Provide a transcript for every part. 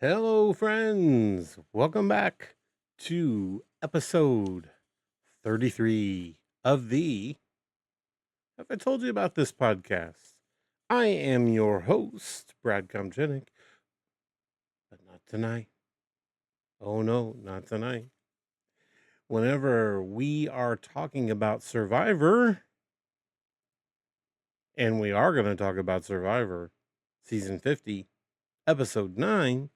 Hello, friends. Welcome back to episode 33 of the Have I Told You About This podcast? I am your host, Brad Comgenic, but not tonight. Oh, no, not tonight. Whenever we are talking about Survivor, and we are going to talk about Survivor season 50, episode 9,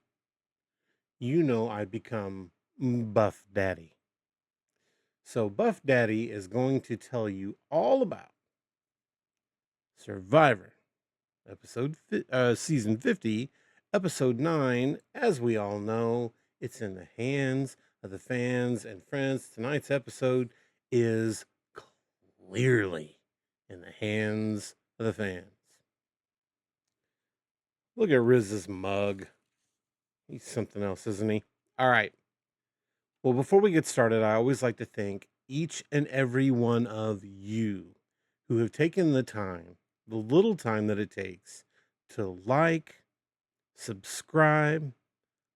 you know I become Buff Daddy. So Buff Daddy is going to tell you all about Survivor, season 50, episode 9. As we all know, it's in the hands of the fans and friends. Tonight's episode is clearly in the hands of the fans. Look at Riz's mug. He's something else, isn't he? All right. Well, before we get started, I always like to thank each and every one of you who have taken the little time that it takes to like, subscribe,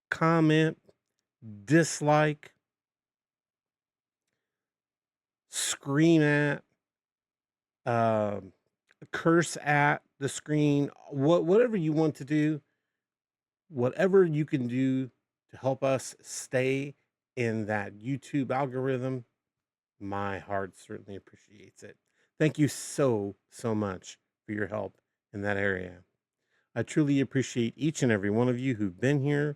comment, dislike, scream at, um, curse at the screen, whatever you want to do, whatever you can do to help us stay in that YouTube algorithm. My heart certainly appreciates it. Thank you so much for your help in that area. I truly appreciate each and every one of you who've been here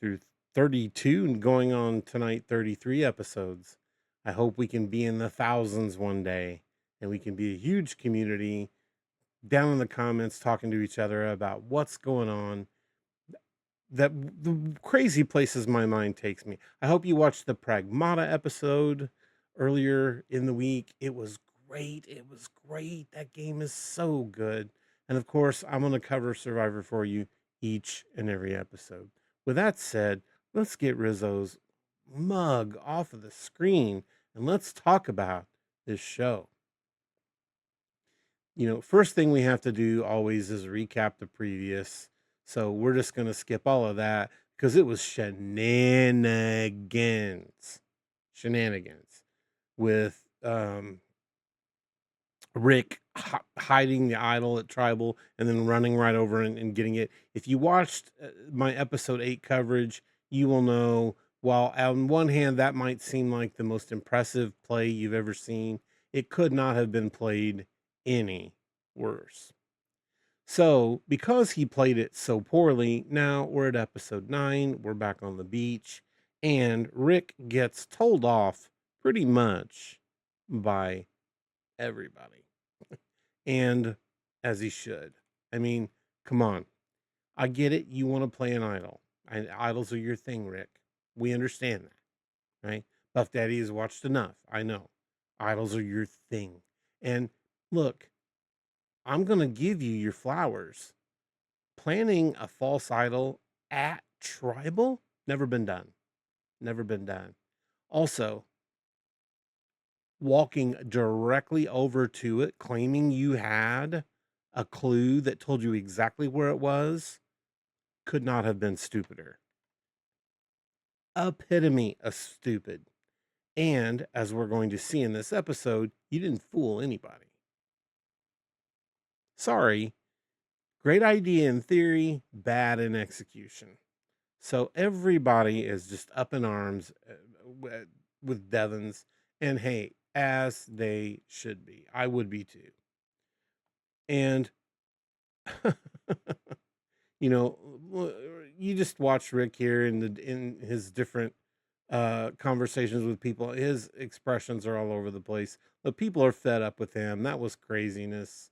through 32 and going on tonight 33 episodes. I hope we can be in the thousands one day and we can be a huge community down in the comments talking to each other about what's going on. That the crazy places my mind takes me. I hope you watched the Pragmata episode earlier in the week. It was great. It was great. That game is so good. And of course, I'm going to cover Survivor for you each and every episode. With that said, let's get Rizzo's mug off of the screen and let's talk about this show. First thing we have to do always is recap the previous. So we're just going to skip all of that because it was shenanigans with Rick hiding the idol at Tribal and then running right over and getting it. If you watched my episode 8 coverage, you will know, while on one hand that might seem like the most impressive play you've ever seen, it could not have been played any worse. So, because he played it so poorly, now we're at episode 9, we're back on the beach, and Rick gets told off pretty much by everybody. And as he should. I mean, come on. I get it. You want to play an idol. And idols are your thing, Rick. We understand that, right? Buff Daddy has watched enough. I know. Idols are your thing. And look, I'm going to give you your flowers. Planning a false idol at Tribal, never been done. Never been done. Also, walking directly over to it, claiming you had a clue that told you exactly where it was, could not have been stupider. Epitome of stupid. And as we're going to see in this episode, you didn't fool anybody. Sorry. Great idea in theory, bad in execution. So everybody is just up in arms with Devons. And hey, as they should be. I would be too. And, you just watch Rick here in his different conversations with people. His expressions are all over the place. But people are fed up with him. That was craziness.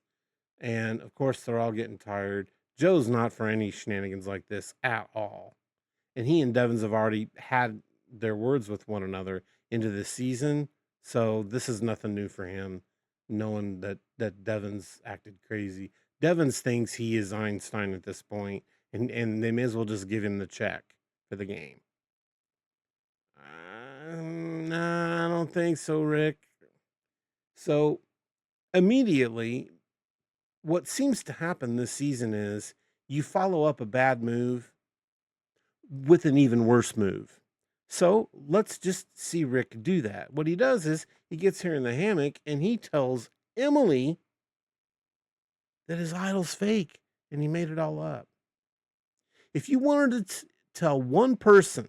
And of course, they're all getting tired. Joe's not for any shenanigans like this at all. And he and Devons have already had their words with one another into this season. So this is nothing new for him, knowing that Devons acted crazy. Devons thinks he is Einstein at this point, and they may as well just give him the check for the game. Nah, I don't think so, Rick. So immediately, what seems to happen this season is you follow up a bad move with an even worse move. So let's just see Rick do that. What he does is he gets here in the hammock and he tells Emily that his idol's fake and he made it all up. If you wanted to tell one person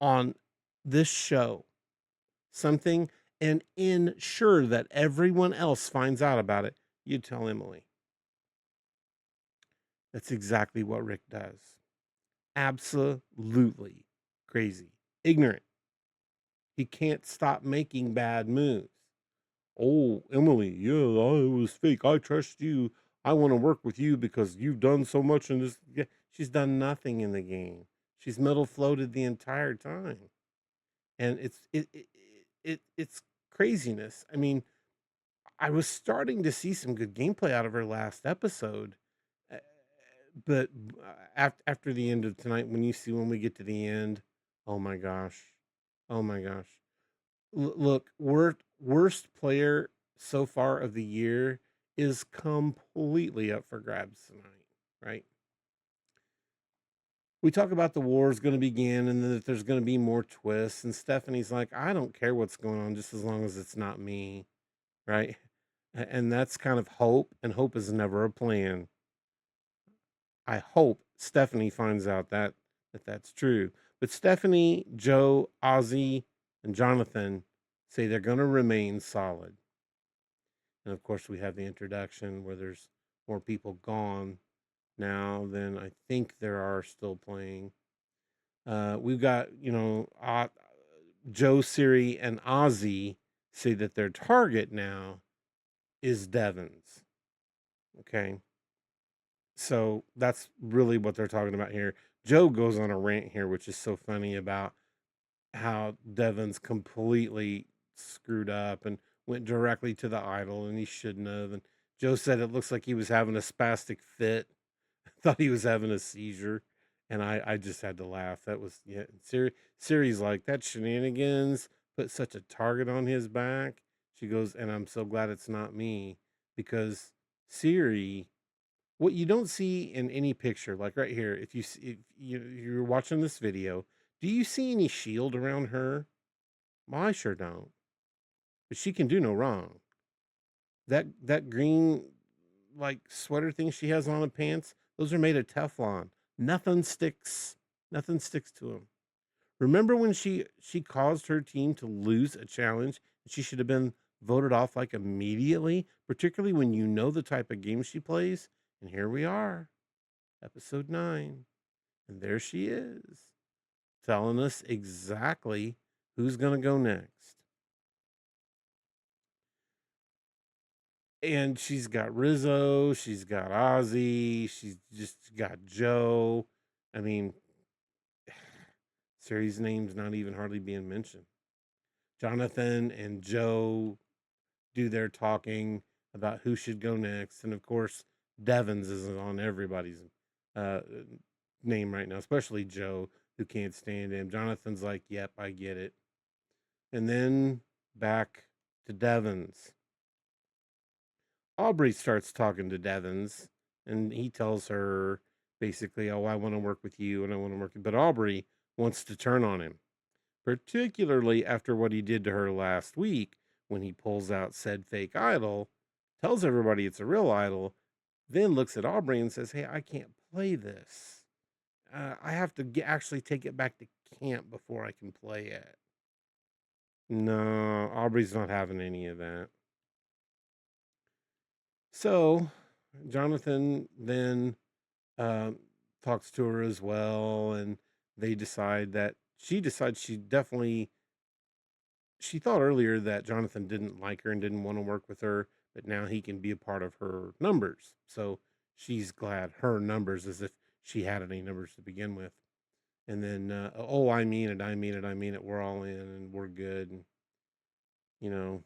on this show something and ensure that everyone else finds out about it, you'd tell Emily. That's exactly what Rick does. Absolutely crazy, ignorant. He can't stop making bad moves. Oh, Emily, yeah, it was fake. I trust you. I want to work with you because you've done so much in this. Yeah, she's done nothing in the game. She's metal floated the entire time, and it's craziness. I mean, I was starting to see some good gameplay out of her last episode, uh, but after the end of tonight, when we get to the end, oh my gosh, oh my gosh. Look, worst player so far of the year is completely up for grabs tonight, right? We talk about the war is going to begin and that there's going to be more twists. And Stephanie's like, I don't care what's going on just as long as it's not me, right? And that's kind of hope, and hope is never a plan. I hope Stephanie finds out that that's true. But Stephanie, Joe, Ozzy, and Jonathan say they're going to remain solid. And of course, we have the introduction where there's more people gone now than I think there are still playing. We've got, Joe, Siri, and Ozzy say that their target now is Devon's. Okay. So that's really what they're talking about here. Joe goes on a rant here, which is so funny about how Devon's completely screwed up and went directly to the idol, and he shouldn't have. And Joe said it looks like he was having a spastic fit. Thought he was having a seizure, and I just had to laugh. That was, yeah. Siri's like, that shenanigans put such a target on his back. She goes, and I'm so glad it's not me, because Siri, what you don't see in any picture, like right here, if you're watching this video, do you see any shield around her? Well, I sure don't. But she can do no wrong. That green like sweater thing she has on her pants, those are made of Teflon. Nothing sticks. Nothing sticks to them. Remember when she caused her team to lose a challenge and she should have been voted off like immediately, particularly when you know the type of game she plays? And here we are, episode 9. And there she is, telling us exactly who's going to go next. And she's got Rizzo, she's got Ozzy, she's just got Joe. I mean, Siri's name's not even hardly being mentioned. Jonathan and Joe do their talking about who should go next. And of course, Devon's is on everybody's uh, name right now, especially Joe, who can't stand him. Jonathan's like, yep, I get it. And then back to Devon's. Aubrey starts talking to Devons, and he tells her basically, "Oh, I want to work with you, and I want to work." But Aubrey wants to turn on him, particularly after what he did to her last week when he pulls out said fake idol, tells everybody it's a real idol, then looks at Aubrey and says, "Hey, I can't play this. I have to actually take it back to camp before I can play it." No, Aubrey's not having any of that. So Jonathan then um, talks to her as well, and they decide that she decides she thought earlier that Jonathan didn't like her and didn't want to work with her, but now he can be a part of her numbers. So she's glad her numbers, as if she had any numbers to begin with. And then, oh, I mean it, I mean it, I mean it. We're all in and we're good. And, you know,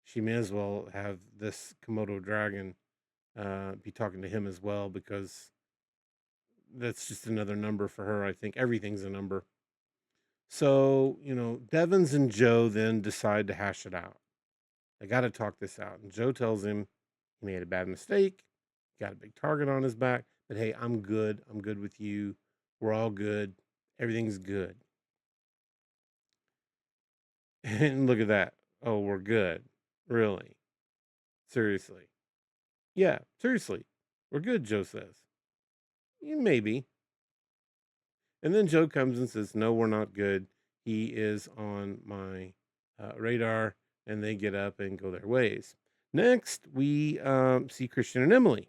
she may as well have this Komodo dragon be talking to him as well, because that's just another number for her. I think everything's a number. So, Devons and Joe then decide to hash it out. They got to talk this out. And Joe tells him he made a bad mistake, got a big target on his back, that, hey, I'm good. I'm good with you. We're all good. Everything's good. And look at that. Oh, we're good. Really? Seriously? Yeah, seriously. We're good, Joe says. Yeah, maybe. And then Joe comes and says, no, we're not good. He is on my radar. And they get up and go their ways. Next, we see Christian and Emily,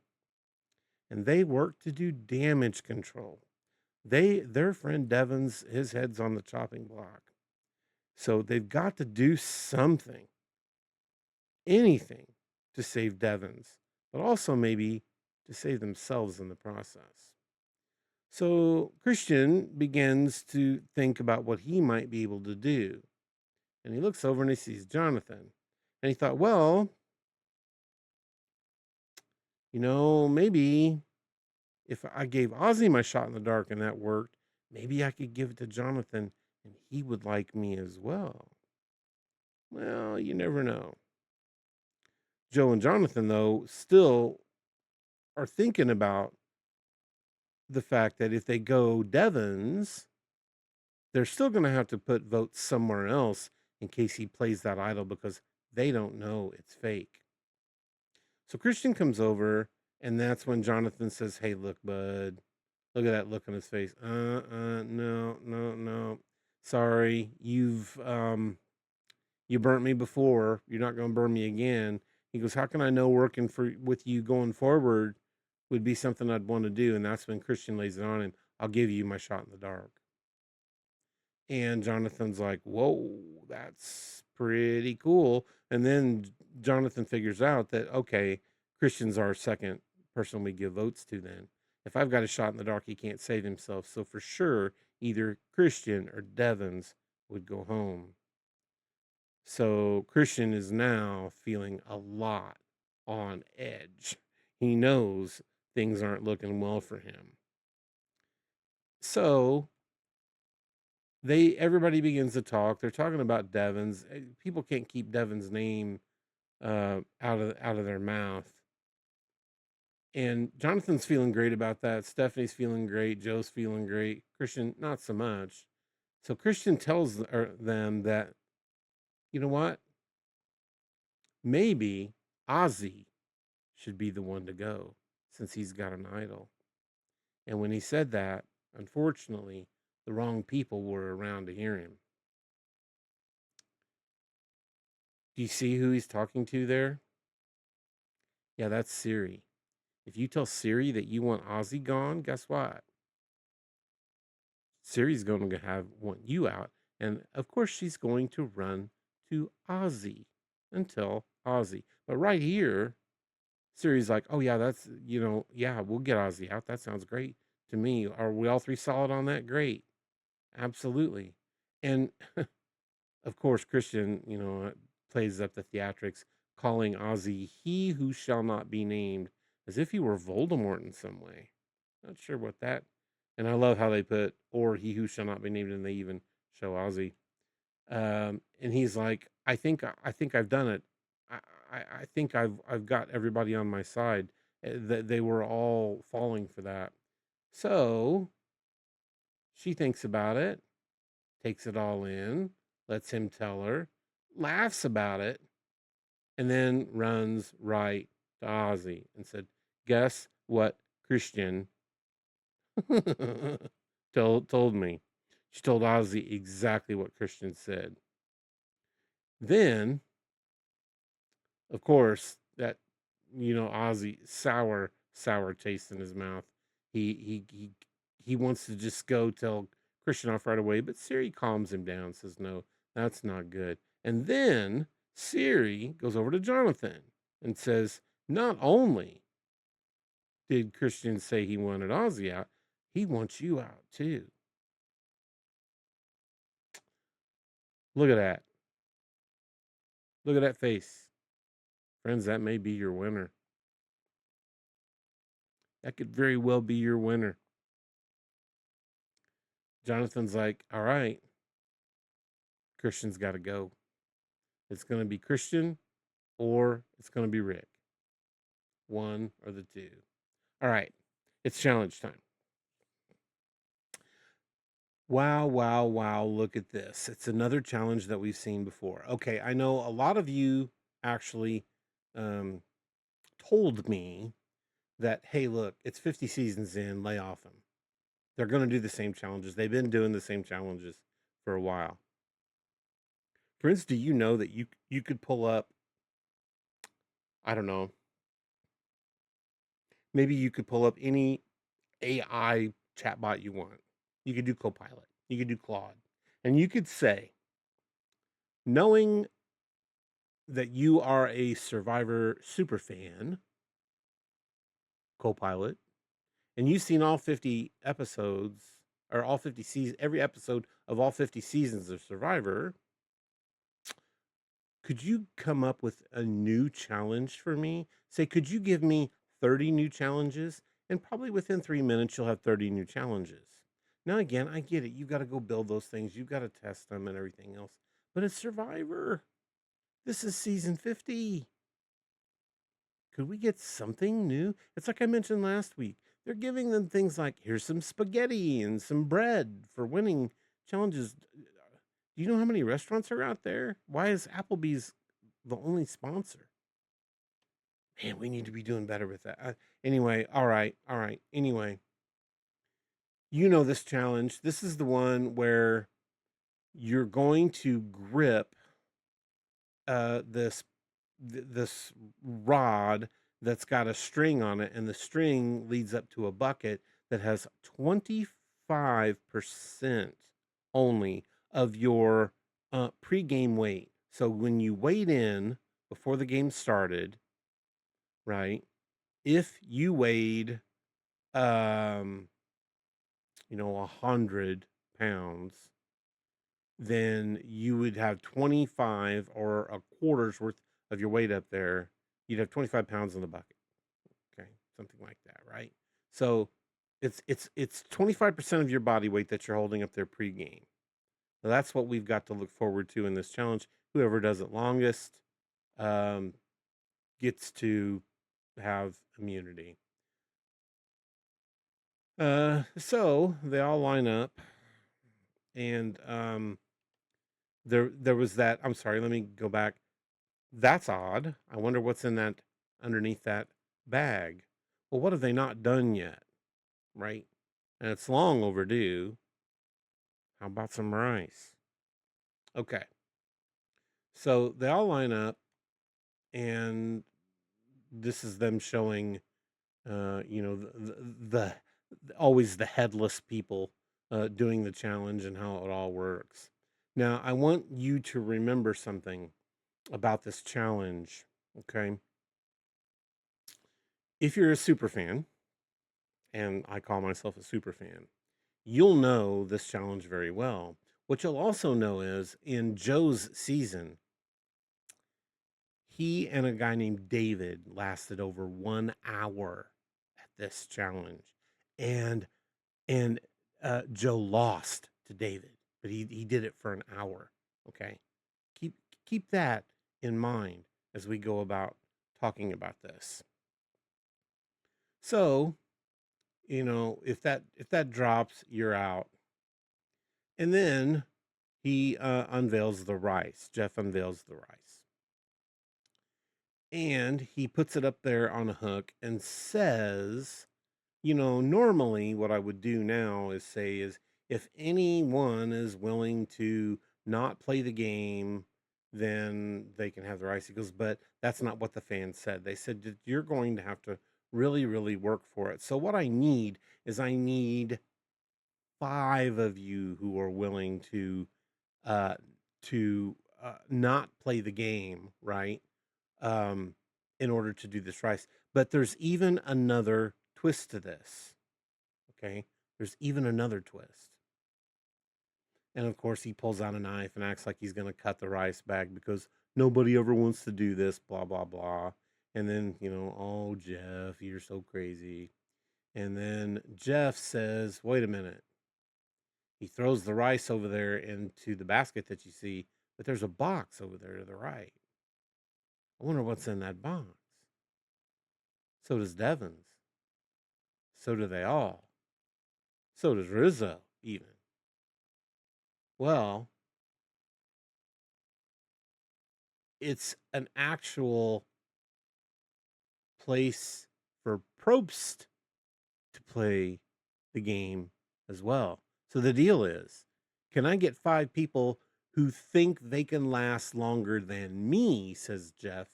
and they work to do damage control. Their friend Devon's, his head's on the chopping block. So they've got to do something, anything to save Devon's, but also maybe to save themselves in the process. So Christian begins to think about what he might be able to do. And he looks over and he sees Jonathan. And he thought, well, maybe if I gave Ozzy my shot in the dark and that worked, maybe I could give it to Jonathan and he would like me as well. Well, you never know. Joe and Jonathan, though, still are thinking about the fact that if they go Devon's, they're still going to have to put votes somewhere else in case he plays that idol because they don't know it's fake. So Christian comes over, and that's when Jonathan says, hey, look, bud, look at that look on his face. No, no, no. Sorry, you burnt me before. You're not going to burn me again. He goes, how can I know working with you going forward would be something I'd want to do? And that's when Christian lays it on him. I'll give you my shot in the dark. And Jonathan's like, whoa, that's pretty cool. And then Jonathan figures out that, okay, Christian's our second person we give votes to then. If I've got a shot in the dark, he can't save himself. So for sure, either Christian or Devon's would go home. So Christian is now feeling a lot on edge. He knows things aren't looking well for him. So everybody begins to talk. They're talking about Devon's. People can't keep Devon's name out of their mouth. And Jonathan's feeling great about that. Stephanie's feeling great. Joe's feeling great. Christian, not so much. So Christian tells them that, you know what? Maybe Ozzy should be the one to go since he's got an idol. And when he said that, unfortunately, the wrong people were around to hear him. Do you see who he's talking to there? Yeah, that's Siri. If you tell Siri that you want Ozzy gone, guess what? Siri's going to want you out. And of course, she's going to run to Ozzy and tell Ozzy. But right here, Siri's like, oh, yeah, that's, yeah, we'll get Ozzy out. That sounds great to me. Are we all three solid on that? Great. Absolutely. And of course, Christian, plays up the theatrics, calling Ozzy he who shall not be named, as if he were Voldemort in some way. Not sure what that. And I love how they put or he who shall not be named, and they even show Ozzy. And he's like, I think I've done it. I think I've got everybody on my side. That they were all falling for that. So she thinks about it, takes it all in, lets him tell her, laughs about it, and then runs right to Ozzy and said, guess what Christian told me? She told Ozzy exactly what Christian said. Then, of course, that Ozzy sour taste in his mouth. He wants to just go tell Christian off right away, but Siri calms him down, says no, that's not good. And then Siri goes over to Jonathan and says, not only did Christian say he wanted Ozzy out, he wants you out too. Look at that. Look at that face. Friends, that may be your winner. That could very well be your winner. Jonathan's like, all right, Christian's got to go. It's going to be Christian or it's going to be Rick. One or the two. All right. It's challenge time. Wow, wow, wow, look at this. It's another challenge that we've seen before. Okay, I know a lot of you actually um, told me that, hey, look, it's 50 seasons in, lay off them. They're going to do the same challenges. They've been doing the same challenges for a while. Friends, do you know that you could pull up, I don't know, maybe you could pull up any AI chatbot you want. You could do Copilot. You could do Claude. And you could say, knowing that you are a Survivor super fan, Copilot, and you've seen all 50 episodes or all 50 seasons, every episode of all 50 seasons of Survivor, could you come up with a new challenge for me? Say, could you give me 30 new challenges? And probably within 3 minutes, you'll have 30 new challenges. Now, again, I get it. You've got to go build those things, you've got to test them and everything else. But it's Survivor. This is season 50. Could we get something new? It's like I mentioned last week. They're giving them things like here's some spaghetti and some bread for winning challenges. Do you know how many restaurants are out there? Why is Applebee's the only sponsor? Man, we need to be doing better with that. Anyway, all right, all right. Anyway, you know this challenge. This is the one where you're going to grip this rod that's got a string on it, and the string leads up to a bucket that has 25% only of your pregame weight. So when you weighed in before the game started, right? If you weighed, um, 100 pounds, then you would have 25 or a quarter's worth of your weight up there. You'd have 25 pounds in the bucket. Okay, something like that, right? So it's 25% of your body weight that you're holding up there pregame. Now that's what we've got to look forward to in this challenge. Whoever does it longest um, gets to have immunity. So they all line up, and there was that. I'm sorry. Let me go back. That's odd. I wonder what's in that underneath that bag. Well, what have they not done yet? Right? And it's long overdue. How about some rice? Okay. So they all line up, and this is them showing, always the headless people doing the challenge and how it all works. Now, I want you to remember something about this challenge. Okay. If you're a super fan, and I call myself a super fan, you'll know this challenge very well. What you'll also know is in Joe's season, he and a guy named David lasted over 1 hour at this challenge. And Joe lost to David, but he did it for an hour. Okay. Keep keep that in mind as we go about talking about this. So, if that drops, you're out. And then he unveils the rice. Jeff unveils the rice. And he puts it up there on a hook and says, normally what I would do now is say is if anyone is willing to not play the game, then they can have the rice. He goes, but that's not what the fans said. They said that you're going to have to really, really work for it. So what I need is I need 5 of you who are willing uh not play the game, right? Um in order to do this rice. But there's even another twist to this. Okay? There's even another twist. And of course he pulls out a knife and acts like he's going to cut the rice bag because nobody ever wants to do this, blah blah blah. And then, oh Jeff, you're so crazy. And then Jeff says, "Wait a minute." He throws the rice over there into the basket that you see, but there's a box over there to the right. I wonder what's in that box. So does Devon's. So do they all. So does Rizzo, even. Well, it's an actual place for Probst to play the game as well. So the deal is, can I get 5 people who think they can last longer than me, says Jeff.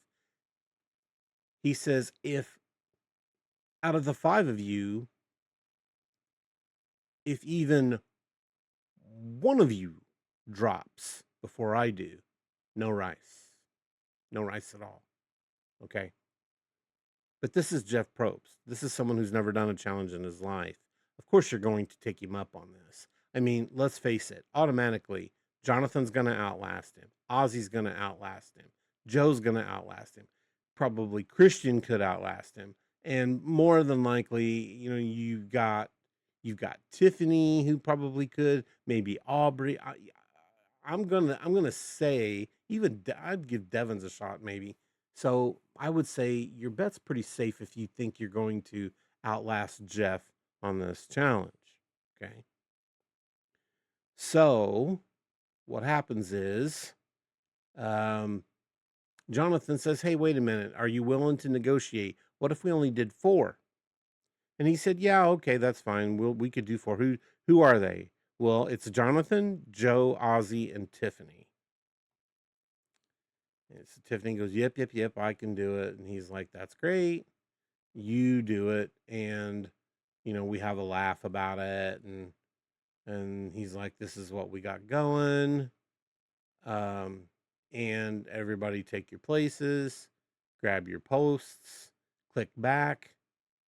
He says, if out of the 5 of you, if even one of you drops before I do, no rice. No rice at all. Okay. But this is Jeff Probst. This is someone who's never done a challenge in his life. Of course, you're going to take him up on this. I mean, let's face it, automatically, Jonathan's going to outlast him. Ozzy's going to outlast him. Joe's going to outlast him. Probably Christian could outlast him. And more than likely, you've got Tiffany who probably could, maybe Aubrey. I'm gonna say even I'd give Devon's a shot maybe. So I would say your bet's pretty safe if you think you're going to outlast Jeff on this challenge. Okay. So what happens is Jonathan says, "Hey, wait a minute. Are you willing to negotiate? What if we only did 4?" And he said, "Yeah, okay, that's fine. We could do 4. Who are they?" Well, it's Jonathan, Joe, Ozzy, and Tiffany. And so Tiffany goes, "Yep, yep, yep, I can do it." And he's like, "That's great. You do it." And we have a laugh about it, and he's like, "This is what we got going." Um, and everybody take your places, grab your posts, click back,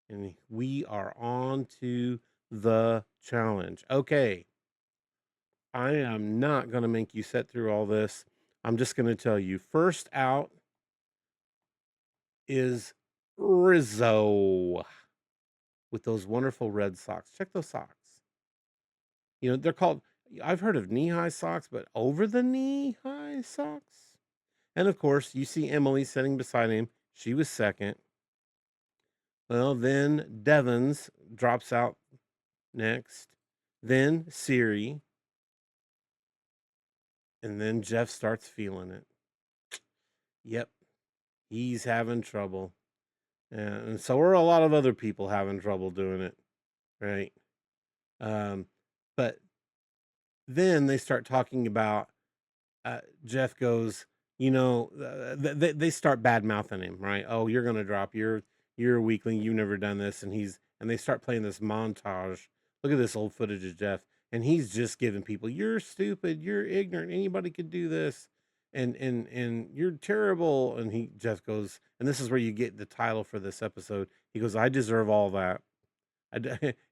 and we are on to the challenge. Okay. I am not going to make you sit through all this. I'm just going to tell you first out is Rizzo with those wonderful red socks. Check those socks. They're called, I've heard of knee high socks, but over the knee high socks. And of course, you see Emily sitting beside him. She was second. Well, then Devons drops out next. Then Siri. And then Jeff starts feeling it. Yep, he's having trouble. And so are a lot of other people having trouble doing it, right? But then they start talking about Jeff goes, they start bad mouthing him, right? Oh, you're gonna drop. You're a weakling. You've never done this, and they start playing this montage. Look at this old footage of Jeff, and he's just giving people, "You're stupid. You're ignorant. Anybody could do this." And you're terrible. And Jeff goes, and this is where you get the title for this episode. He goes, "I deserve all that."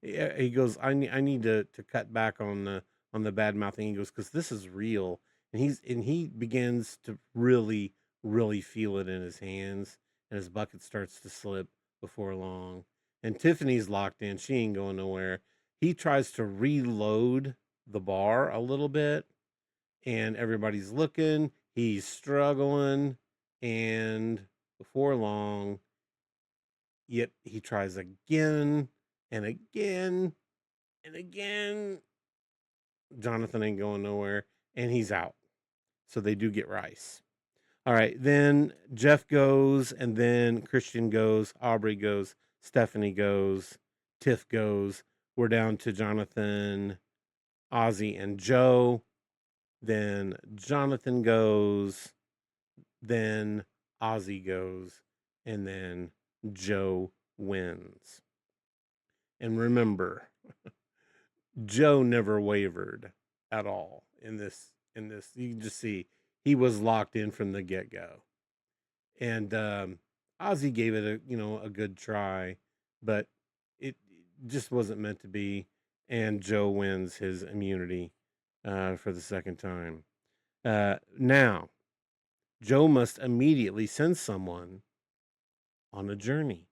He goes, I need to cut back on the bad mouthing. He goes, because this is real. And he begins to really, really feel it in his hands, and his bucket starts to slip before long. And Tiffany's locked in. She ain't going nowhere. He tries to reload the bar a little bit, and everybody's looking. He's struggling, and before long, yep, he tries again and again and again. Jonathan ain't going nowhere, and he's out. So they do get rice. All right, then Jeff goes, and then Christian goes, Aubrey goes, Stephanie goes, Tiff goes. We're down to Jonathan, Ozzy, and Joe. Then Jonathan goes, then Ozzy goes, and then Joe wins. And remember, Joe never wavered at all in this. You can just see he was locked in from the get-go. And Ozzy gave it a good try, but it just wasn't meant to be. And Joe wins his immunity for the second time. Now, Joe must immediately send someone on a journey.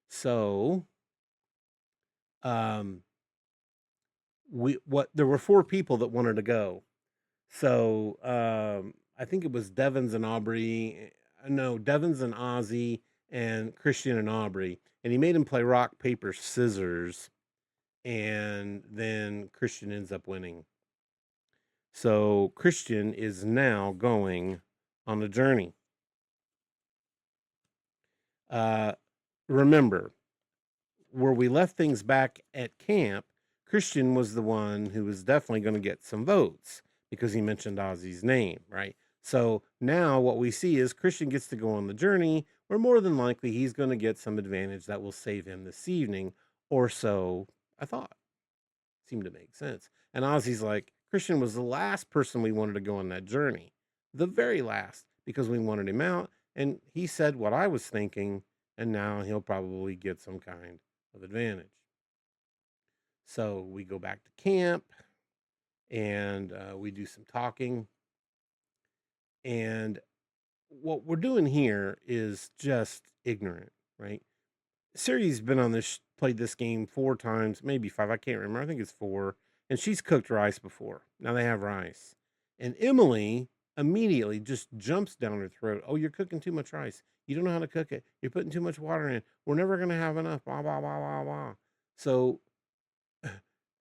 So, um, there were 4 people that wanted to go. So I think it was Devons and Aubrey. No, Devons and Ozzy, and Christian and Aubrey, and he made him play rock, paper, scissors, and then Christian ends up winning. So Christian is now going on a journey. Uh, remember, where we left things back at camp, Christian was the one who was definitely going to get some votes because he mentioned Ozzy's name, right? So now what we see is Christian gets to go on the journey, where more than likely he's going to get some advantage that will save him this evening, or so I thought. Seemed to make sense. And Ozzy's like, Christian was the last person we wanted to go on that journey, the very last, because we wanted him out. And he said what I was thinking, and now he'll probably get some kind of advantage. So we go back to camp and we do some talking. And what we're doing here is just ignorant, right? Siri's been on this, played this game 4 times, maybe 5. I can't remember. I think it's 4. And she's cooked rice before. Now they have rice. And Emily immediately just jumps down her throat. Oh, you're cooking too much rice. You don't know how to cook it. You're putting too much water in. We're never going to have enough. Blah, blah, blah, blah, blah. So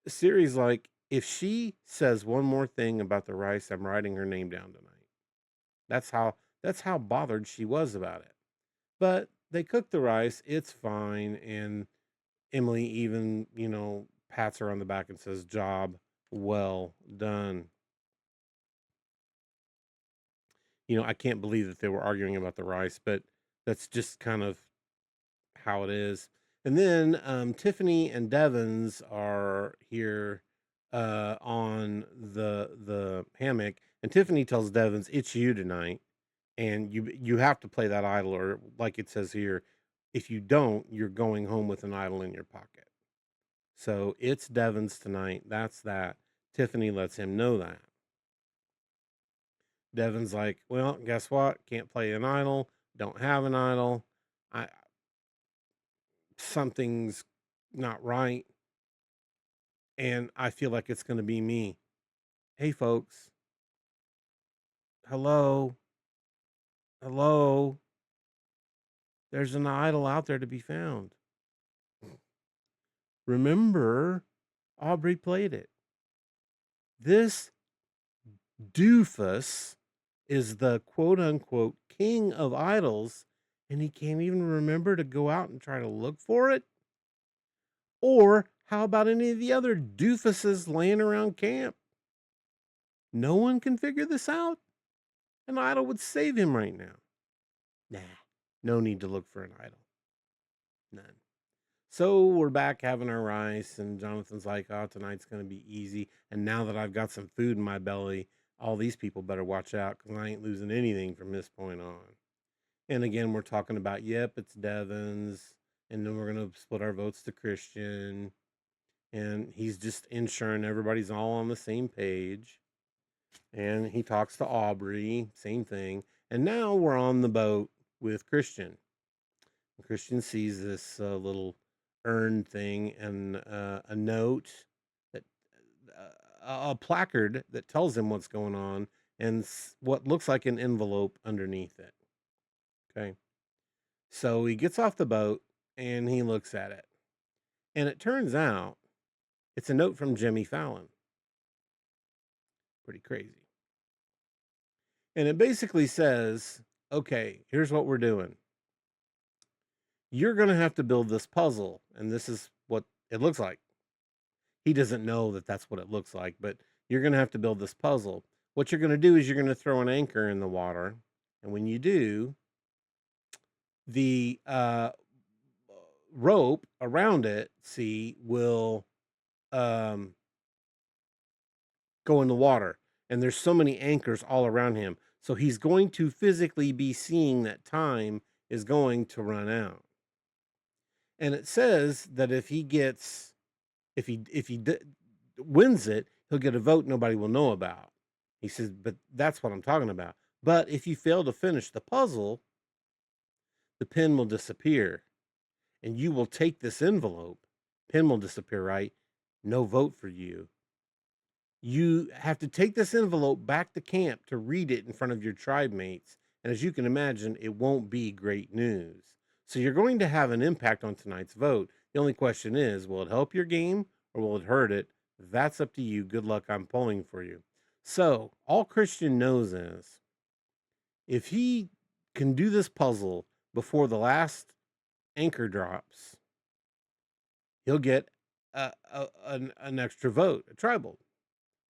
Siri's like, if she says one more thing about the rice, I'm writing her name down tonight. That's how bothered she was about it. But they cook the rice, it's fine, and Emily even, pats her on the back and says, "Job well done." I can't believe that they were arguing about the rice, but that's just kind of how it is. And then Tiffany and Devins are here on the hammock, and Tiffany tells Devins, "It's you tonight, and you have to play that idol, or like it says here, if you don't, you're going home with an idol in your pocket." So it's Devins tonight. That's that. Tiffany lets him know that. Devin's like, "Well, guess what? Can't play an idol. Don't have an idol. I Something's not right, and I feel like it's going to be me." Hey, folks. Hello. Hello. There's an idol out there to be found. Remember, Aubrey played it. This doofus is the quote unquote king of idols, and he can't even remember to go out and try to look for it? Or how about any of the other doofuses laying around camp? No one can figure this out? An idol would save him right now. Nah, no need to look for an idol. None. So we're back having our rice, and Jonathan's like, "Oh, tonight's going to be easy. And now that I've got some food in my belly, all these people better watch out because I ain't losing anything from this point on." And again, we're talking about, yep, it's Devins. And then we're going to split our votes to Christian. And he's just ensuring everybody's all on the same page. And he talks to Aubrey, same thing. And now we're on the boat with Christian. Christian sees this little urn thing and a note that a placard that tells him what's going on, and what looks like an envelope underneath it. Okay. So he gets off the boat and he looks at it. And it turns out it's a note from Jimmy Fallon. Pretty crazy. And it basically says, "Okay, here's what we're doing. You're going to have to build this puzzle." And this is what it looks like. He doesn't know that that's what it looks like, but you're going to have to build this puzzle. What you're going to do is you're going to throw an anchor in the water. And when you do, the rope around it, will um, go in the water. And there's so many anchors all around him. So he's going to physically be seeing that time is going to run out. And it says that if he wins it, he'll get a vote nobody will know about. He says, but that's what I'm talking about. But if you fail to finish the puzzle, the pin will disappear, and you will take this envelope. Pin will disappear, right? No vote for you. You have to take this envelope back to camp to read it in front of your tribe mates. And as you can imagine, it won't be great news. So you're going to have an impact on tonight's vote. The only question is, will it help your game or will it hurt it? That's up to you. Good luck. I'm polling for you. So all Christian knows is if he can do this puzzle before the last anchor drops, he'll get an extra vote, a tribal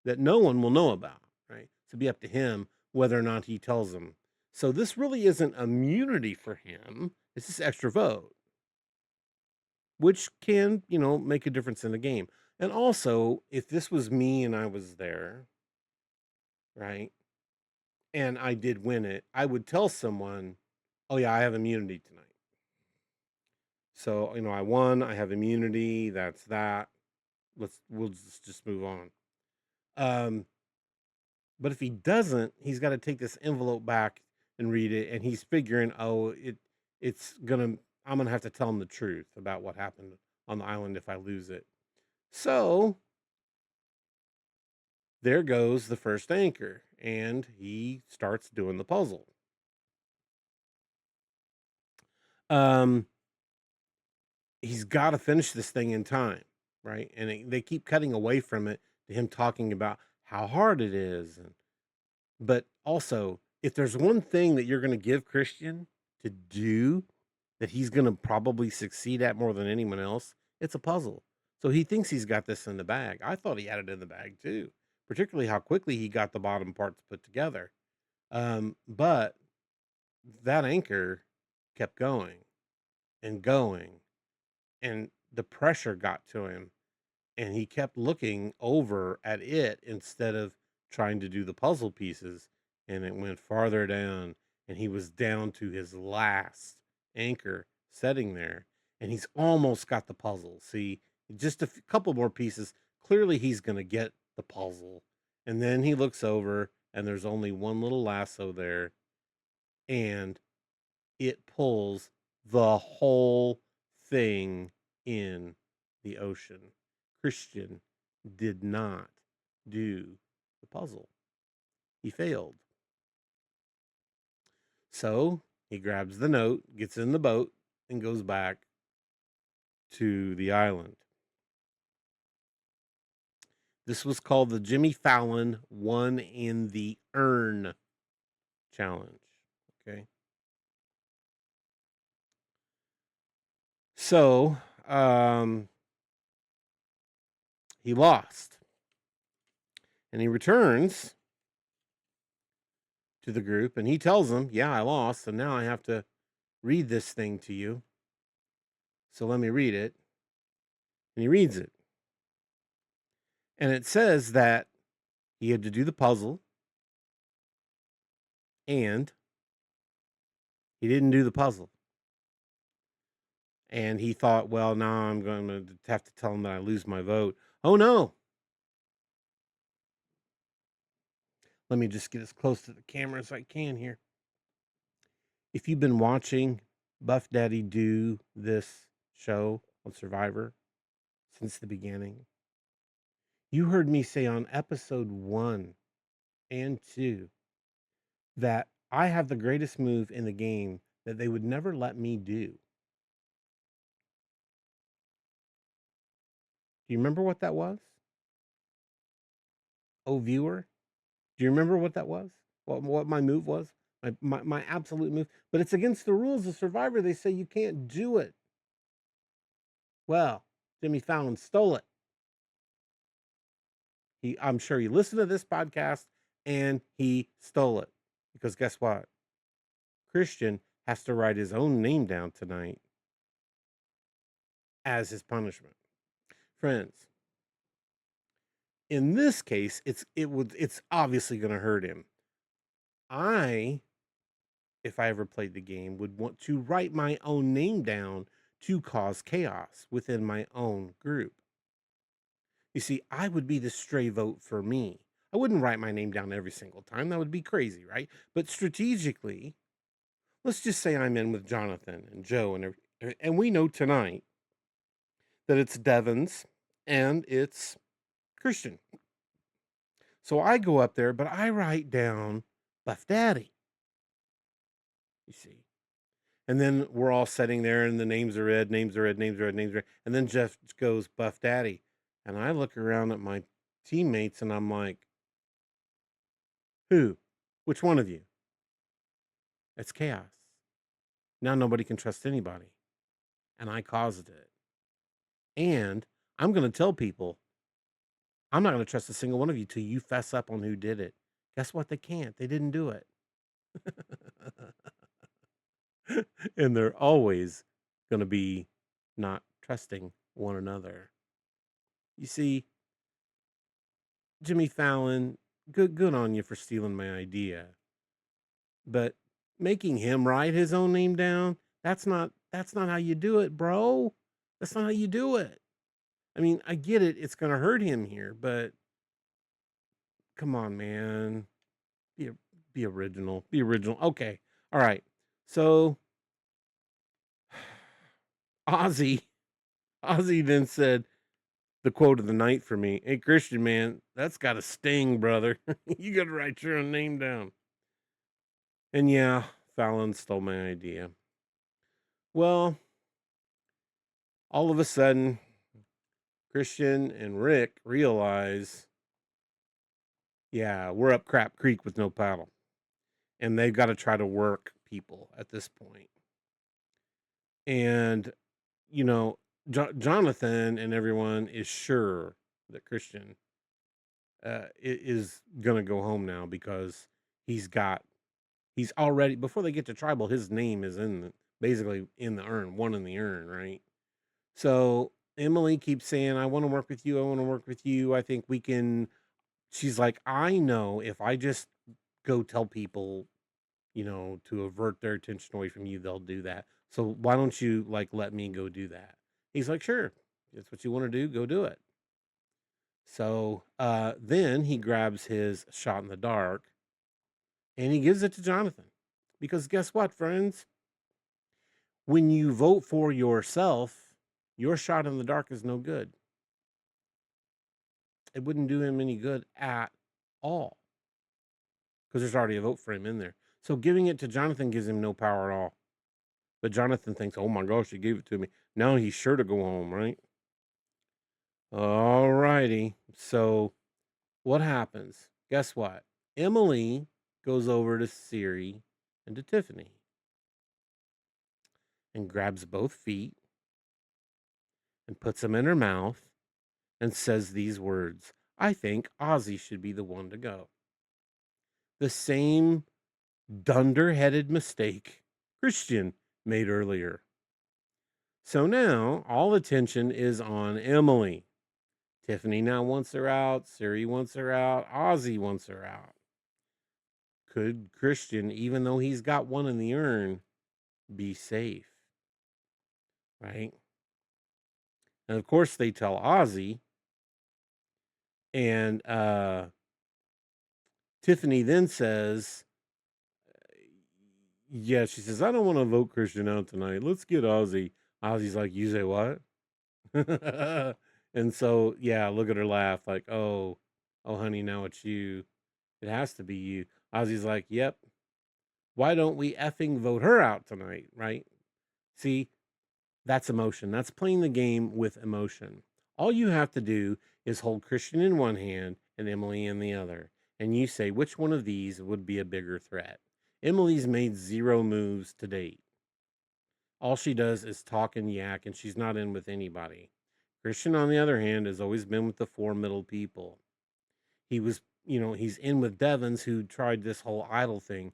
that no one will know about, right? So it'll be up to him whether or not he tells them. So this really isn't immunity for him. It's just extra vote, which can, make a difference in the game. And also, if this was me and I was there, right, and I did win it, I would tell someone, "Oh yeah, I have immunity tonight." So, I won, I have immunity, that's that. We'll just move on. Um, but if he doesn't, he's got to take this envelope back and read it, and he's figuring, oh, I'm gonna have to tell him the truth about what happened on the island if I lose it. So there goes the first anchor, and he starts doing the puzzle. Um, he's got to finish this thing in time, right? And they keep cutting away from it to him talking about how hard it is, but also if there's one thing that you're going to give Christian to do that he's going to probably succeed at more than anyone else, it's a puzzle. So he thinks he's got this in the bag. I thought he had it in the bag too, particularly how quickly he got the bottom parts put together. But that anchor kept going and going, and the pressure got to him, and he kept looking over at it instead of trying to do the puzzle pieces, and it went farther down, and he was down to his last anchor setting there, and he's almost got the puzzle. See, just a couple more pieces. Clearly, he's going to get the puzzle. And then he looks over, and there's only one little lasso there, and it pulls the whole thing in the ocean. Christian did not do the puzzle. He failed. So he grabs the note, gets in the boat, and goes back to the island. This was called the Jimmy Fallon One in the Urn Challenge. Okay. So he lost. And he returns to the group and he tells them, "Yeah, I lost. And now I have to read this thing to you. So let me read it." And he reads it. And it says that he had to do the puzzle and he didn't do the puzzle. And he thought, well, now I'm going to have to tell him that I lose my vote. Oh, no. Let me just get as close to the camera as I can here. If you've been watching Buff Daddy do this show on Survivor since the beginning, you heard me say on episode 1 and 2 that I have the greatest move in the game that they would never let me do. Do you remember what that was? Oh, viewer, do you remember what that was? What my move was? My absolute move. But it's against the rules of Survivor. They say you can't do it. Well, Jimmy Fallon stole it. I'm sure he listened to this podcast and he stole it. Because guess what? Christian has to write his own name down tonight as his punishment. Friends, in this case, it's obviously going to hurt him. If I ever played the game, would want to write my own name down to cause chaos within my own group. You see, I would be the stray vote for me. I wouldn't write my name down every single time. That would be crazy, right? But strategically, let's just say I'm in with Jonathan and Joe and we know tonight that it's Devon's and it's Christian. So I go up there, but I write down Buff Daddy. You see. And then we're all sitting there, and the names are read, names are read, names are read, names are read. And then Jeff goes, Buff Daddy. And I look around at my teammates, and I'm like, who? Which one of you? It's chaos. Now nobody can trust anybody. And I caused it. And I'm going to tell people, I'm not going to trust a single one of you till you fess up on who did it. Guess what? They can't. They didn't do it. And they're always going to be not trusting one another. You see, Jimmy Fallon, good on you for stealing my idea. But making him write his own name down, that's not how you do it, bro. That's not how you do it. I mean, I get it, it's gonna hurt him here, but come on, man. Be be original. Be original. Okay. All right. So Ozzy Ozzy then said the quote of the night for me. Hey Christian, man, that's got a sting, brother. You gotta write your own name down. And yeah, Fallon stole my idea. Well, all of a sudden, Christian and Rick realize, yeah, we're up crap creek with no paddle. And they've got to try to work people at this point. And, you know, Jonathan and everyone is sure that Christian is going to go home now because he's got, he's already, before they get to tribal, his name is basically in the urn, one in the urn, right? So Emily keeps saying, I want to work with you. I want to work with you. I think we can. She's like, I know if I just go tell people, to avert their attention away from you, they'll do that. So why don't you like let me go do that? He's like, sure, that's what you want to do, go do it. So then he grabs his shot in the dark and he gives it to Jonathan. Because guess what, friends? When you vote for yourself, your shot in the dark is no good. It wouldn't do him any good at all because there's already a vote for him in there. So giving it to Jonathan gives him no power at all. But Jonathan thinks, oh my gosh, he gave it to me. Now he's sure to go home, right? All righty. So what happens? Guess what? Emily goes over to Siri and to Tiffany and grabs both feet and puts them in her mouth and says these words: I think Ozzy should be the one to go. The same dunder-headed mistake Christian made earlier. So now all attention is on Emily. Tiffany now wants her out. Siri wants her out. Ozzy wants her out. Could Christian, even though he's got one in the urn, be safe? Right? And of course they tell Ozzy. And Tiffany then says, yeah, she says, I don't want to vote Christian out tonight. Let's get Ozzy. Ozzy's like, you say what? And so, yeah, look at her laugh like, oh, honey, now it's you. It has to be you. Ozzy's like, yep. Why don't we effing vote her out tonight? Right? See, that's emotion. That's playing the game with emotion. All you have to do is hold Christian in one hand and Emily in the other. And you say, which one of these would be a bigger threat? Emily's made 0 moves to date. All she does is talk and yak, and she's not in with anybody. Christian, on the other hand, has always been with the 4 middle people. He was, he's in with Devons, who tried this whole idol thing.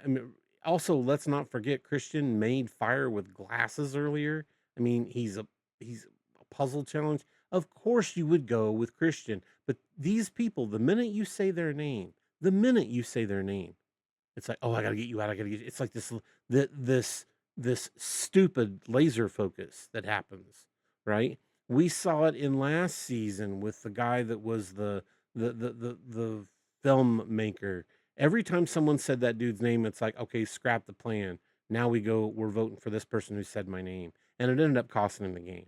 I mean, also, let's not forget Christian made fire with glasses earlier. I mean, he's a puzzle challenge. Of course, you would go with Christian, but these people, the minute you say their name, it's like, oh, I gotta get you out. I gotta get you. It's like this stupid laser focus that happens, right? We saw it in last season with the guy that was the filmmaker. Every time someone said that dude's name, it's like, okay, scrap the plan. Now we're voting for this person who said my name, and it ended up costing him the game.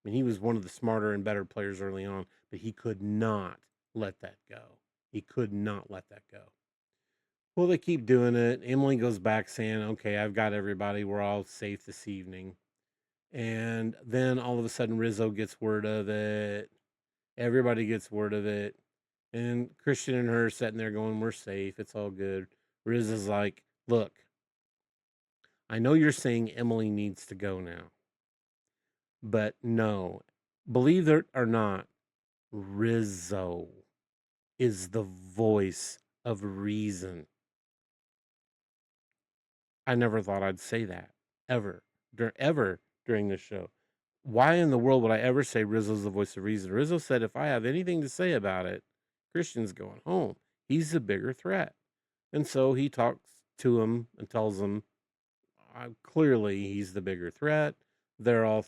I mean, he was one of the smarter and better players early on, but he could not let that go. He could not let that go. Well, they keep doing it. Emily goes back saying, "Okay, I've got everybody. We're all safe this evening." And then all of a sudden, Rizzo gets word of it. Everybody gets word of it. And Christian and her sitting there going, "We're safe. It's all good." Rizzo's like, "Look, I know you're saying Emily needs to go now, but no, believe it or not, Rizzo is the voice of reason." I never thought I'd say that ever, ever during this show. Why in the world would I ever say Rizzo's the voice of reason? Rizzo said if I have anything to say about it, Christian's going home. He's the bigger threat. And so he talks to him and tells him clearly he's the bigger threat. They're all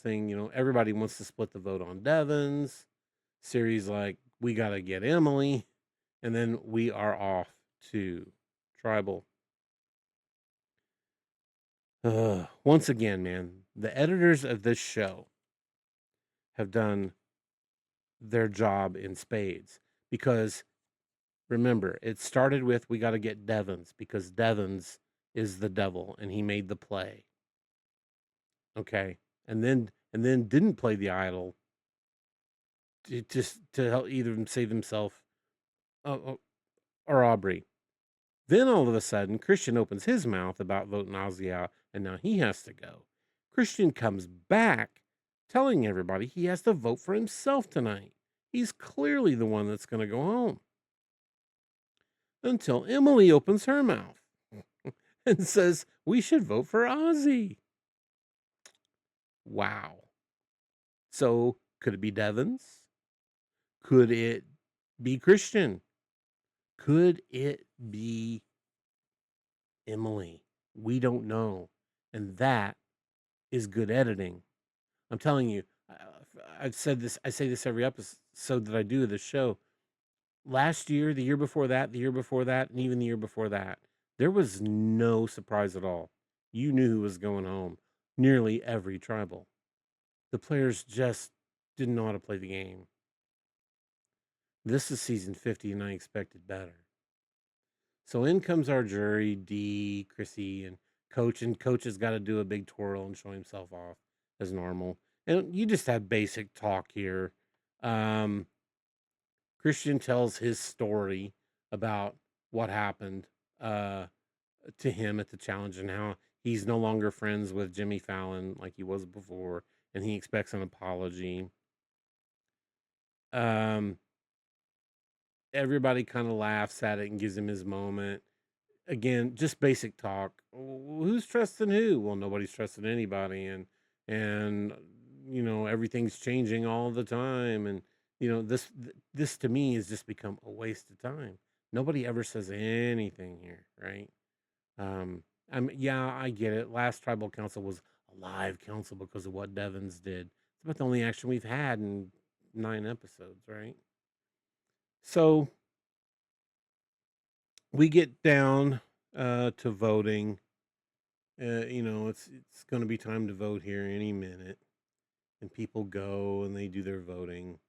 everybody wants to split the vote on Devon's. Siri's like, we got to get Emily. And then we are off to Tribal. Once again, man, the editors of this show have done their job in spades because remember, it started with we got to get Devons because Devons is the devil and he made the play. Okay. And then didn't play the idol just to help either save himself or Aubrey. Then all of a sudden, Christian opens his mouth about voting Ozzy out, and now he has to go. Christian comes back telling everybody he has to vote for himself tonight. He's clearly the one that's going to go home. Until Emily opens her mouth and says, we should vote for Ozzy. Wow. So, could it be Devons? Could it be Christian? Could it be Emily? We don't know. And that is good editing. I'm telling you, I've said this, I say this every episode that I do of this show. Last year, the year before that, the year before that, and even the year before that, there was no surprise at all. You knew who was going home. Nearly every tribal. The players just didn't know how to play the game. This is season 50, and I expected better. So in comes our jury, D, Chrissy, and Coach. And Coach has got to do a big twirl and show himself off as normal. And you just have basic talk here. Christian tells his story about what happened to him at the challenge and how he's no longer friends with Jimmy Fallon like he was before, and he expects an apology. Everybody kind of laughs at it and gives him his moment. Again, just basic talk. Who's trusting who? Well, nobody's trusting anybody, and everything's changing all the time, and this to me has just become a waste of time. Nobody ever says anything here, right? Yeah, I get it. Last tribal council was a live council because of what Devons did. It's about the only action we've had in 9 episodes, right? So we get down to voting. It's going to be time to vote here any minute, and people go and they do their voting,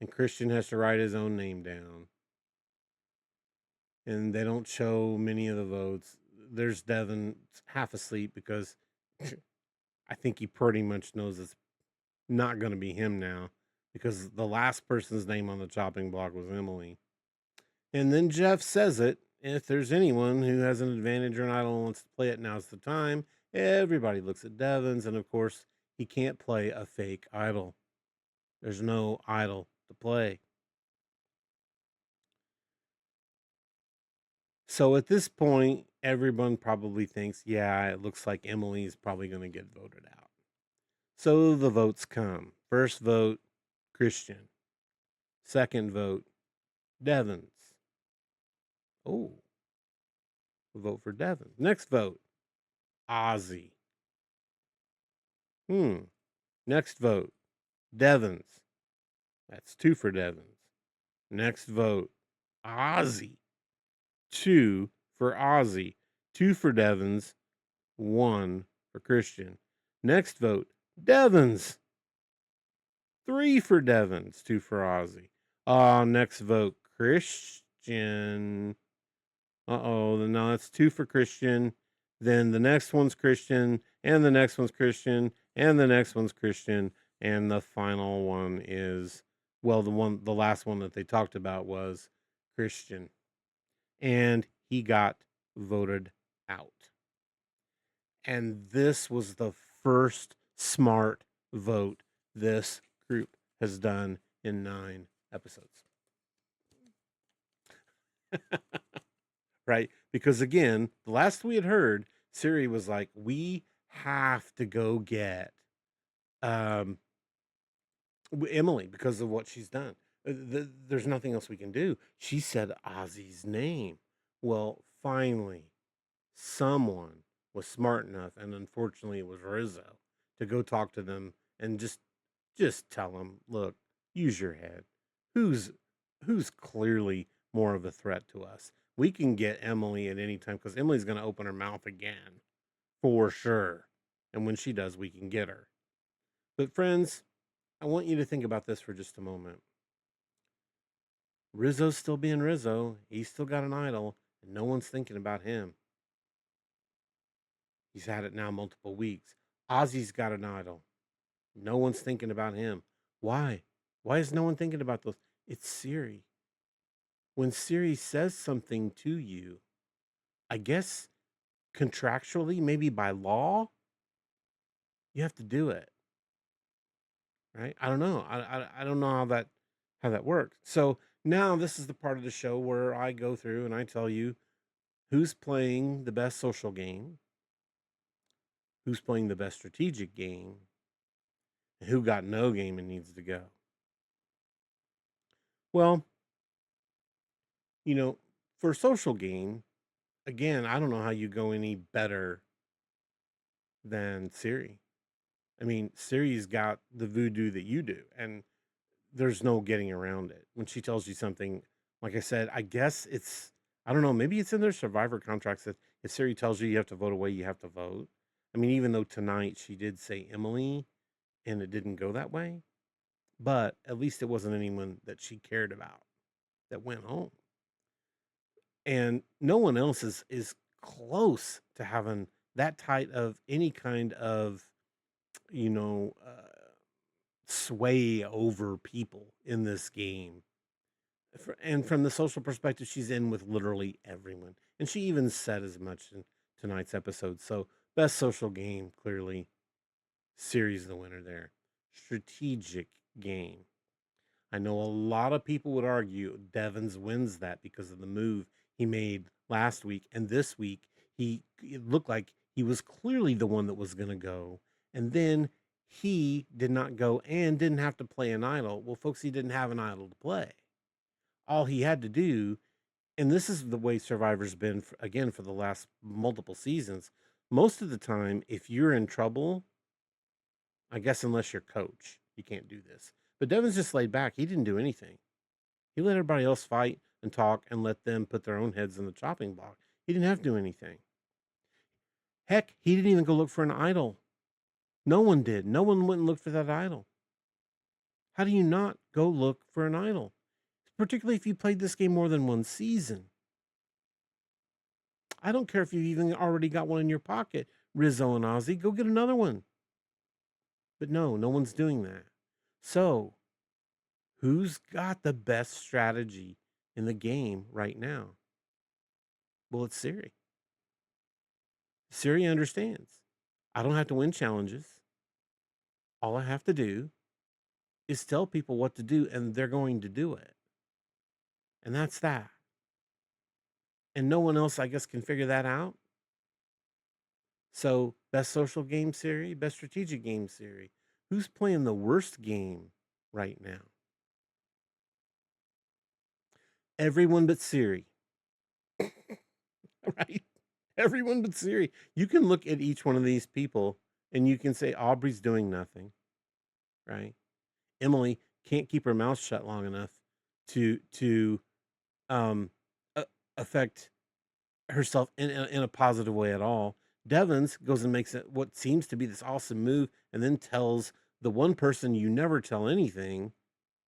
and Christian has to write his own name down, and they don't show many of the votes. There's Devin half asleep because I think he pretty much knows it's not going to be him now because the last person's name on the chopping block was Emily. And then Jeff says it. If there's anyone who has an advantage or an idol and wants to play it, now's the time. Everybody looks at Devons, and of course, he can't play a fake idol. There's no idol to play. So at this point, everyone probably thinks, yeah, it looks like Emily's probably going to get voted out. So the votes come. First vote, Christian. Second vote, Devons. Oh, vote for Devons. Next vote, Ozzy. Next vote, Devons. That's 2 for Devons. Next vote, Ozzy. 2 for Ozzy. 2 for Devons. 1 for Christian. Next vote, Devons. 3 for Devons. 2 for Ozzy. Next vote, Christian. Uh-oh, then now that's 2 for Christian, then the next one's Christian, and the next one's Christian, and the next one's Christian, and the final one is well, the last one that they talked about was Christian, and he got voted out. And this was the first smart vote this group has done in 9 episodes. Right? Because again, the last we had heard, Siri was like, "We have to go get um Emily because of what she's done. There's nothing else we can do." She said Ozzy's name. Well, finally, someone was smart enough, and unfortunately, it was Rizzo, to go talk to them and just tell them, "Look, use your head. Who's who's clearly more of a threat to us? We can get Emily at any time because Emily's going to open her mouth again for sure, and when she does, we can get her." But friends, I want you to think about this for just a moment. Rizzo's still being Rizzo. He's still got an idol, and no one's thinking about him. He's had it now multiple weeks. Ozzy's got an idol. No one's thinking about him. Why? Why is no one thinking about those? It's Siri. When Siri says something to you, I guess contractually, maybe by law, you have to do it, right? I don't know. I don't know how that works. So now this is the part of the show where I go through and I tell you who's playing the best social game, who's playing the best strategic game, and who got no game and needs to go. Well, you know, for social game, again, I don't know how you go any better than Siri. I mean, Siri's got the voodoo that you do, and there's no getting around it. When she tells you something, like I said, I guess I don't know, maybe it's in their survivor contracts that if Siri tells you you have to vote away, you have to vote. I mean, even though tonight she did say Emily and it didn't go that way, but at least it wasn't anyone that she cared about that went home. And no one else is close to having that tight of any kind of, you know, sway over people in this game. And from the social perspective, she's in with literally everyone. And she even said as much in tonight's episode. So, best social game, clearly, Siri's the winner there. Strategic game. I know a lot of people would argue Devins wins that because of the move he made last week. And this week, it looked like he was clearly the one that was going to go. And then he did not go and didn't have to play an idol. Well, folks, he didn't have an idol to play. All he had to do, and this is the way Survivor's been, again, for the last multiple seasons. Most of the time, if you're in trouble, I guess unless you're coach, you can't do this. But Devin's just laid back. He didn't do anything. He let everybody else fight and talk and let them put their own heads in the chopping block. He didn't have to do anything. Heck, he didn't even go look for an idol. No one did. No one went and looked for that idol. How do you not go look for an idol? Particularly if you played this game more than one season. I don't care if you've even already got one in your pocket, Rizzo and Ozzy. Go get another one. But no one's doing that. So, who's got the best strategy in the game right now? Well, it's Siri. Siri understands. I don't have to win challenges. All I have to do is tell people what to do, and they're going to do it. And that's that. And no one else, I guess, can figure that out. So, best social game Siri, best strategic game Siri. Who's playing the worst game right now? Everyone but Siri. Right? Everyone but Siri. You can look at each one of these people and you can say Aubrey's doing nothing, right? Emily can't keep her mouth shut long enough to um affect herself in a positive way at all. Devins goes and makes it what seems to be this awesome move and then tells the one person you never tell anything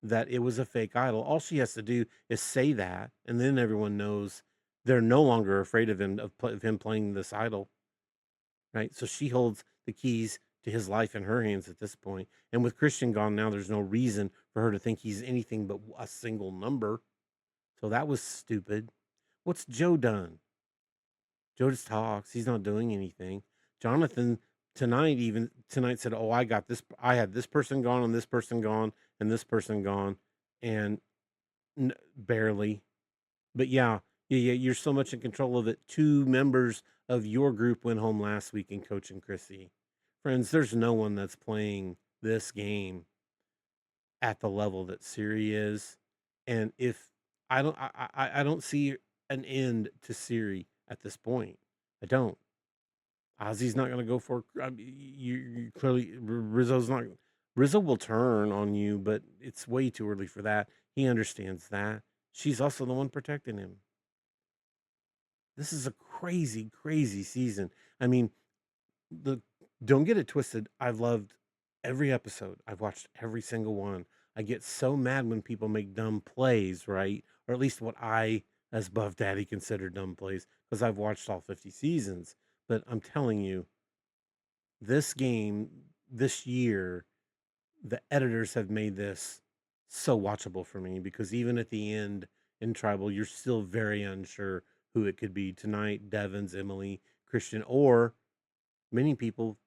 that it was a fake idol. All she has to do is say that, and then everyone knows they're no longer afraid of him playing this idol, right? So she holds the keys to his life in her hands at this point. And with Christian gone now, there's no reason for her to think he's anything but a single number. So that was stupid. What's Joe done? Joe just talks. He's not doing anything. Jonathan tonight said, "Oh, I got this. I had this person gone, and this person gone, and this person gone, and barely." But yeah, you're so much in control of it. Two members of your group went home last week in Coach and Chrissy. Friends, there's no one that's playing this game at the level that Siri is. And if I don't see an end to Siri at this point. I don't. Ozzy's not going to go for. I mean, you clearly Rizzo's not. Rizzo will turn on you, but it's way too early for that. He understands that. She's also the one protecting him. This is a crazy, crazy season. I mean, the don't get it twisted. I've loved every episode. I've watched every single one. I get so mad when people make dumb plays, right? Or at least what I, as Buff Daddy, consider dumb plays because I've watched all 50 seasons. But I'm telling you, this game, this year, the editors have made this so watchable for me because even at the end in Tribal, you're still very unsure who it could be tonight. Devon's, Emily, Christian, or many people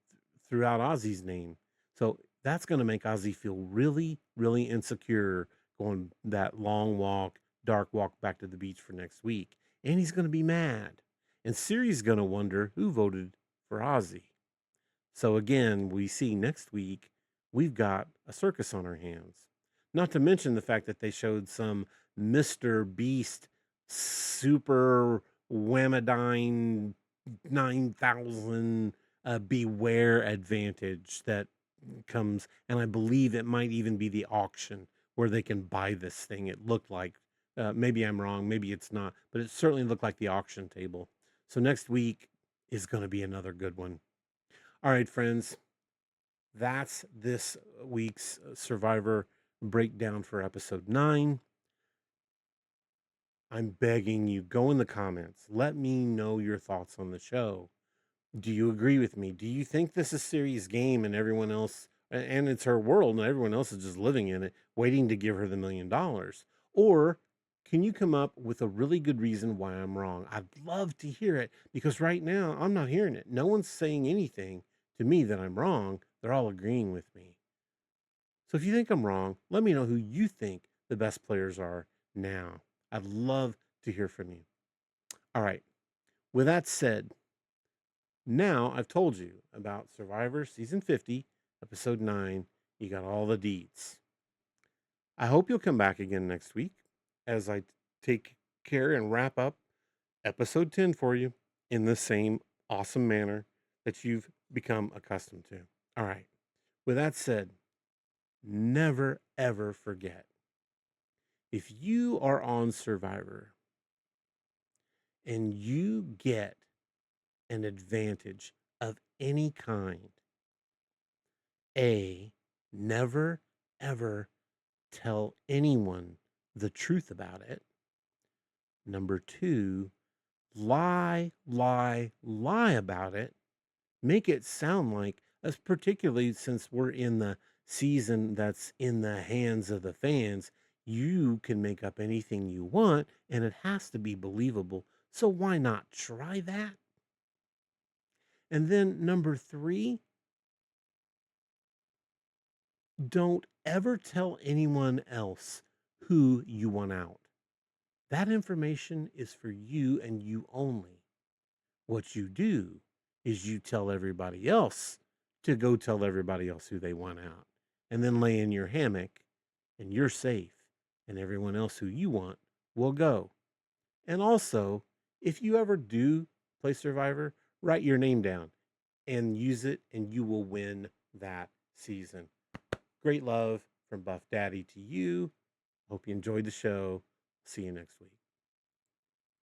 throughout Ozzy's name. So that's going to make Ozzy feel really, really insecure going that long walk, dark walk back to the beach for next week. And he's going to be mad. And Siri's going to wonder who voted for Ozzy. So again, we see next week we've got a circus on our hands. Not to mention the fact that they showed some Mr. Beast super whammadine 9,000 beware advantage that comes, and I believe it might even be the auction where they can buy this thing. It looked like, maybe I'm wrong, maybe it's not, but it certainly looked like the auction table. So next week is going to be another good one. All right, friends, that's this week's Survivor breakdown for episode 9. I'm begging you, go in the comments. Let me know your thoughts on the show. Do you agree with me? Do you think this is Siri's game and everyone else, and it's her world and everyone else is just living in it, waiting to give her the $1,000,000? Or can you come up with a really good reason why I'm wrong? I'd love to hear it because right now I'm not hearing it. No one's saying anything to me that I'm wrong. They're all agreeing with me. So if you think I'm wrong, let me know who you think the best players are now. I'd love to hear from you. All right. With that said, now I've told you about Survivor Season 50, Episode 9. You got all the deets. I hope you'll come back again next week as I take care and wrap up Episode 10 for you in the same awesome manner that you've become accustomed to. All right. With that said, never ever forget if you are on Survivor and you get an advantage of any kind, never ever tell anyone the truth about it. Number 2, lie about it. Make it sound like, as particularly since we're in the season that's in the hands of the fans, you can make up anything you want and it has to be believable. So why not try that? And then number 3, don't ever tell anyone else who you want out. That information is for you and you only. What you do is you tell everybody else to go tell everybody else who they want out, and then lay in your hammock and you're safe, and everyone else who you want will go. And also, if you ever do play Survivor, write your name down and use it, and you will win that season. Great love from Buff Daddy to you. Hope you enjoyed the show. See you next week.